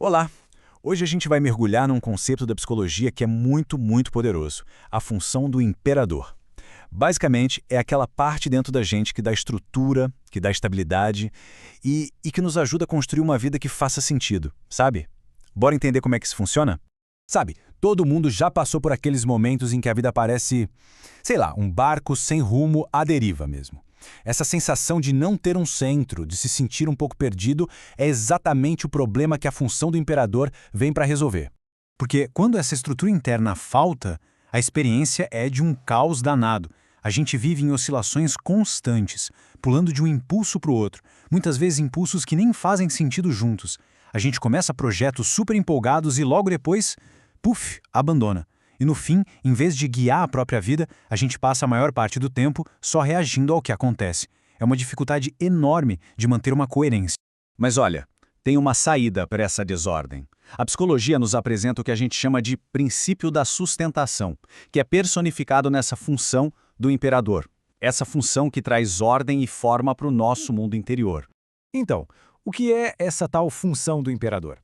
Olá! Hoje a gente vai mergulhar num conceito da psicologia que é muito poderoso, a função do imperador. Basicamente, é aquela parte dentro da gente que dá estrutura, que dá estabilidade e que nos ajuda a construir uma vida que faça sentido, sabe? Bora entender como é que isso funciona? Sabe, todo mundo já passou por aqueles momentos em que a vida parece, sei lá, um barco sem rumo à deriva mesmo. Essa sensação de não ter um centro, de se sentir um pouco perdido, é exatamente o problema que a função do imperador vem para resolver. Porque quando essa estrutura interna falta, a experiência é de um caos danado. A gente vive em oscilações constantes, pulando de um impulso para o outro, muitas vezes impulsos que nem fazem sentido juntos. A gente começa projetos super empolgados e logo depois, puf, abandona. E no fim, em vez de guiar a própria vida, a gente passa a maior parte do tempo só reagindo ao que acontece. É uma dificuldade enorme de manter uma coerência. Mas olha, tem uma saída para essa desordem. A psicologia nos apresenta o que a gente chama de princípio da sustentação, que é personificado nessa função do imperador. Essa função que traz ordem e forma para o nosso mundo interior. Então, o que é essa tal função do imperador?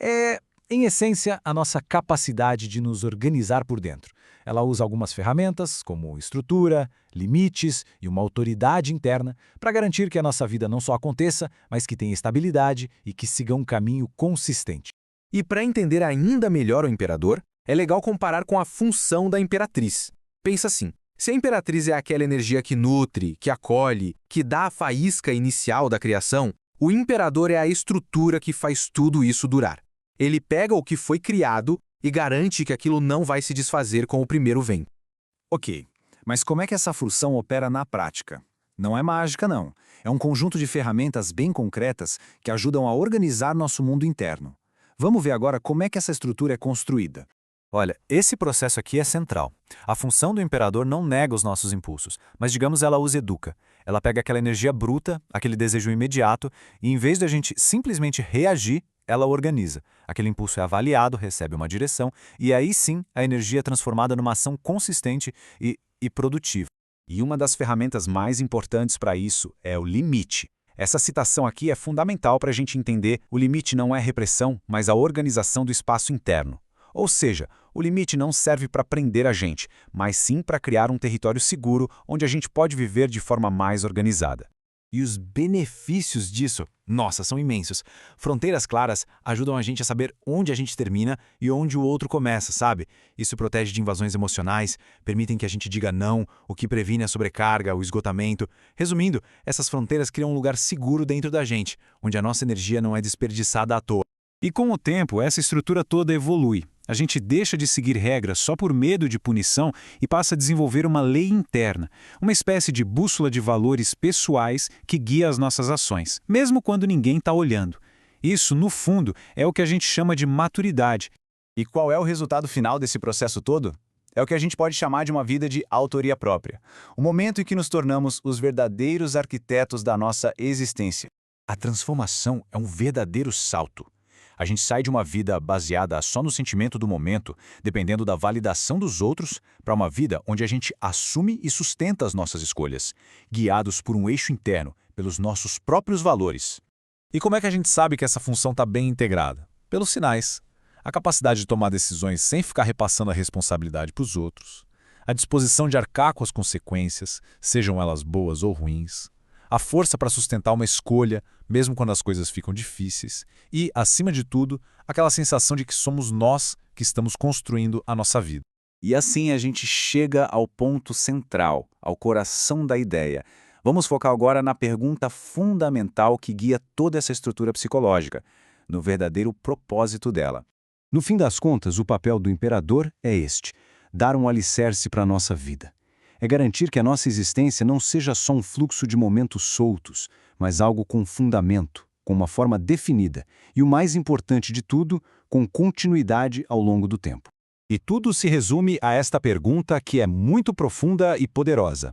É, em essência, a nossa capacidade de nos organizar por dentro. Ela usa algumas ferramentas, como estrutura, limites e uma autoridade interna, para garantir que a nossa vida não só aconteça, mas que tenha estabilidade e que siga um caminho consistente. E para entender ainda melhor o imperador, é legal comparar com a função da imperatriz. Pensa assim, se a imperatriz é aquela energia que nutre, que acolhe, que dá a faísca inicial da criação, o imperador é a estrutura que faz tudo isso durar. Ele pega o que foi criado e garante que aquilo não vai se desfazer com o primeiro vento. Ok, mas como é que essa função opera na prática? Não é mágica, não. É um conjunto de ferramentas bem concretas que ajudam a organizar nosso mundo interno. Vamos ver agora como é que essa estrutura é construída. Olha, esse processo aqui é central. A função do imperador não nega os nossos impulsos, mas digamos ela os educa. Ela pega aquela energia bruta, aquele desejo imediato, e em vez de a gente simplesmente reagir, ela organiza. Aquele impulso é avaliado, recebe uma direção, e aí sim a energia é transformada numa ação consistente e produtiva. E uma das ferramentas mais importantes para isso é o limite. Essa citação aqui é fundamental para a gente entender o limite não é repressão, mas a organização do espaço interno. Ou seja, o limite não serve para prender a gente, mas sim para criar um território seguro onde a gente pode viver de forma mais organizada. E os benefícios disso, nossa, são imensos. Fronteiras claras ajudam a gente a saber onde a gente termina e onde o outro começa, sabe? Isso protege de invasões emocionais, permitem que a gente diga não, o que previne a sobrecarga, o esgotamento. Resumindo, essas fronteiras criam um lugar seguro dentro da gente, onde a nossa energia não é desperdiçada à toa. E com o tempo, essa estrutura toda evolui. A gente deixa de seguir regras só por medo de punição e passa a desenvolver uma lei interna, uma espécie de bússola de valores pessoais que guia as nossas ações, mesmo quando ninguém está olhando. Isso, no fundo, é o que a gente chama de maturidade. E qual é o resultado final desse processo todo? É o que a gente pode chamar de uma vida de autoria própria. O momento em que nos tornamos os verdadeiros arquitetos da nossa existência. A transformação é um verdadeiro salto. A gente sai de uma vida baseada só no sentimento do momento, dependendo da validação dos outros, para uma vida onde a gente assume e sustenta as nossas escolhas, guiados por um eixo interno, pelos nossos próprios valores. E como é que a gente sabe que essa função está bem integrada? Pelos sinais. A capacidade de tomar decisões sem ficar repassando a responsabilidade para os outros. A disposição de arcar com as consequências, sejam elas boas ou ruins. A força para sustentar uma escolha, mesmo quando as coisas ficam difíceis. E, acima de tudo, aquela sensação de que somos nós que estamos construindo a nossa vida. E assim a gente chega ao ponto central, ao coração da ideia. Vamos focar agora na pergunta fundamental que guia toda essa estrutura psicológica, no verdadeiro propósito dela. No fim das contas, o papel do imperador é este: dar um alicerce para a nossa vida. É garantir que a nossa existência não seja só um fluxo de momentos soltos, mas algo com fundamento, com uma forma definida e, o mais importante de tudo, com continuidade ao longo do tempo. E tudo se resume a esta pergunta que é muito profunda e poderosa.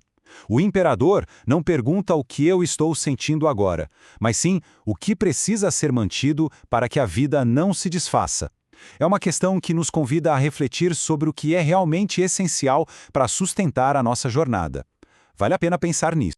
O imperador não pergunta o que eu estou sentindo agora, mas sim o que precisa ser mantido para que a vida não se desfaça. É uma questão que nos convida a refletir sobre o que é realmente essencial para sustentar a nossa jornada. Vale a pena pensar nisso.